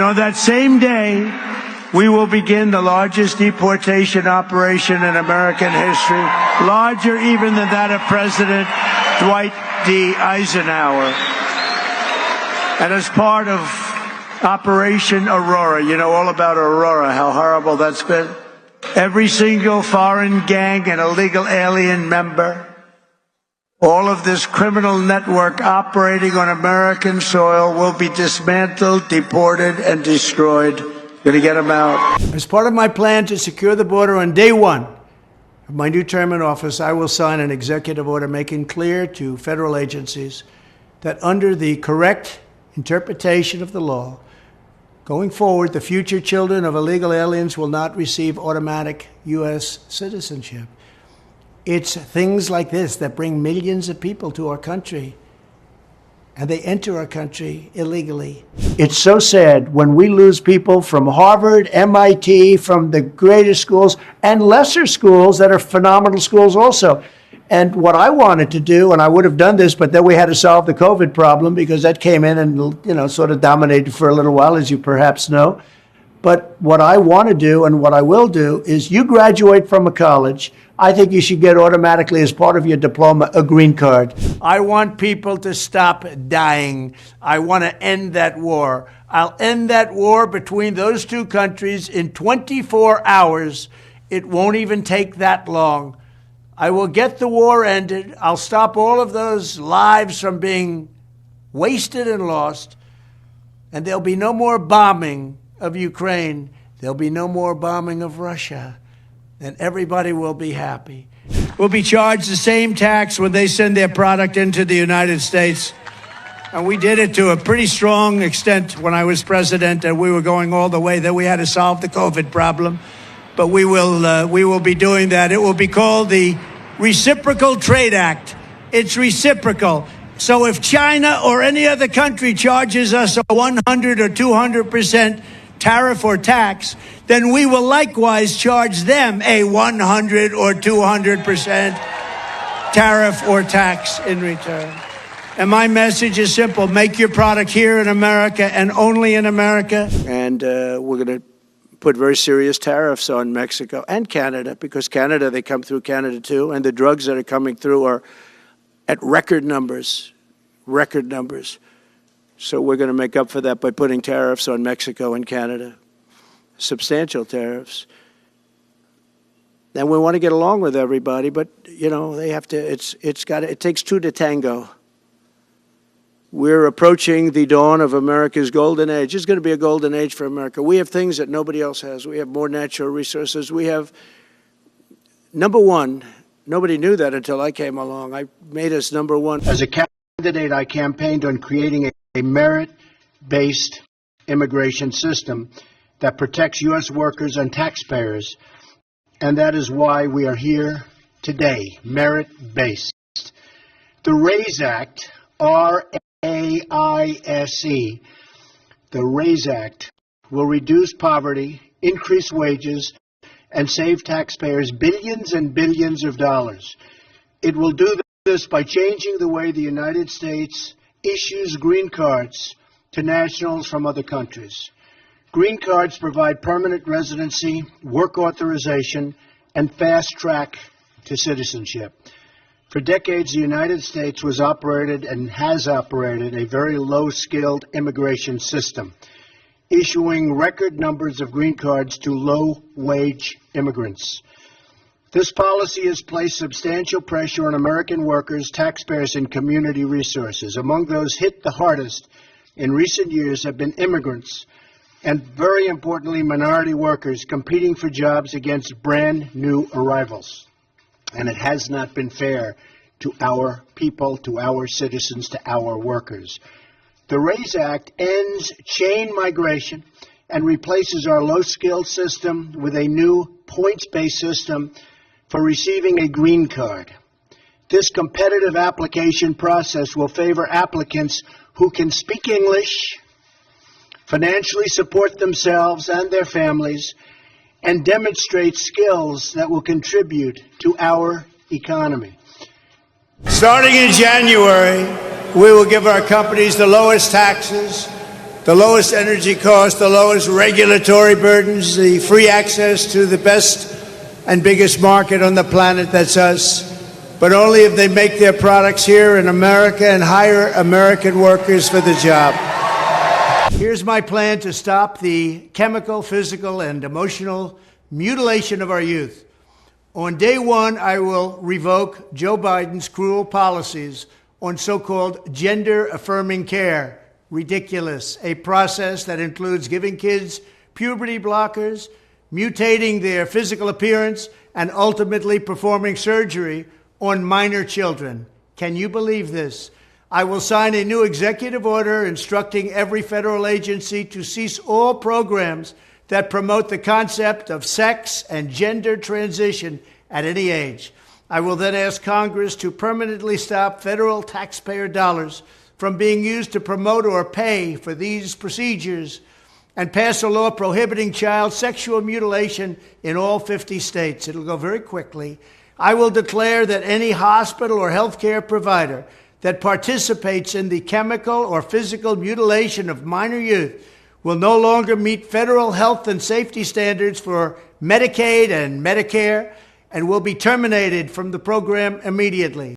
on that same day, we will begin the largest deportation operation in American history, larger even than that of President Dwight D. Eisenhower. And as part of Operation Aurora, you know all about Aurora, how horrible that's been. Every single foreign gang and illegal alien member, all of this criminal network operating on American soil will be dismantled, deported, and destroyed. Going to get them out. As part of my plan to secure the border on day one of my new term in office, I will sign an executive order making clear to federal agencies that under the correct interpretation of the law, going forward, the future children of illegal aliens will not receive automatic U.S. citizenship. It's things like this that bring millions of people to our country, and they enter our country illegally. It's so sad when we lose people from Harvard, MIT, from the greatest schools, and lesser schools that are phenomenal schools also. And what I wanted to do, and I would have done this, but then we had to solve the COVID problem because that came in and, sort of dominated for a little while, as you perhaps know. But what I want to do and what I will do is you graduate from a college, I think you should get automatically as part of your diploma a green card. I want people to stop dying. I want to end that war. I'll end that war between those two countries in 24 hours. It won't even take that long. I will get the war ended. I'll stop all of those lives from being wasted and lost. And there'll be no more bombing of Ukraine. There'll be no more bombing of Russia. And everybody will be happy. Will be charged the same tax when they send their product into the United States. And we did it to a pretty strong extent when I was president, and we were going all the way. Then we had to solve the COVID problem. But we will be doing that. It will be called the Reciprocal Trade Act. It's reciprocal. So if China or any other country charges us a 100 or 200% tariff or tax, then we will likewise charge them a 100 or 200% tariff or tax in return. And my message is simple. Make your product here in America and only in America. And we're going to put very serious tariffs on Mexico and Canada, because Canada, they come through Canada too, and the drugs that are coming through are at record numbers. So we're going to make up for that by putting tariffs on Mexico and Canada, substantial tariffs. And we want to get along with everybody, but they have to. It takes two to tango. We're approaching the dawn of America's golden age. It's going to be a golden age for America. We have things that nobody else has. We have more natural resources. We have, number one, nobody knew that until I came along. I made us number one. As a candidate, I campaigned on creating a merit-based immigration system that protects U.S. workers and taxpayers. And that is why we are here today, merit-based. The RAISE Act, R-A-I-S-E, the RAISE Act will reduce poverty, increase wages, and save taxpayers billions and billions of dollars. It will do this by changing the way the United States issues green cards to nationals from other countries. Green cards provide permanent residency, work authorization, and fast track to citizenship. For decades, the United States was operated and has operated a very low-skilled immigration system, issuing record numbers of green cards to low-wage immigrants. This policy has placed substantial pressure on American workers, taxpayers, and community resources. Among those hit the hardest in recent years have been immigrants and, very importantly, minority workers competing for jobs against brand new arrivals. And it has not been fair to our people, to our citizens, to our workers. The RAISE Act ends chain migration and replaces our low-skilled system with a new points-based system for receiving a green card. This competitive application process will favor applicants who can speak English, financially support themselves and their families, and demonstrate skills that will contribute to our economy. Starting in January, we will give our companies the lowest taxes, the lowest energy costs, the lowest regulatory burdens, the free access to the best and biggest market on the planet, that's us, but only if they make their products here in America and hire American workers for the job. Here's my plan to stop the chemical, physical, and emotional mutilation of our youth. On day one, I will revoke Joe Biden's cruel policies on so-called gender-affirming care. Ridiculous. A process that includes giving kids puberty blockers, mutating their physical appearance, and ultimately performing surgery on minor children. Can you believe this? I will sign a new executive order instructing every federal agency to cease all programs that promote the concept of sex and gender transition at any age. I will then ask Congress to permanently stop federal taxpayer dollars from being used to promote or pay for these procedures and pass a law prohibiting child sexual mutilation in all 50 states. It'll go very quickly. I will declare that any hospital or healthcare provider that participates in the chemical or physical mutilation of minor youth will no longer meet federal health and safety standards for Medicaid and Medicare and will be terminated from the program immediately.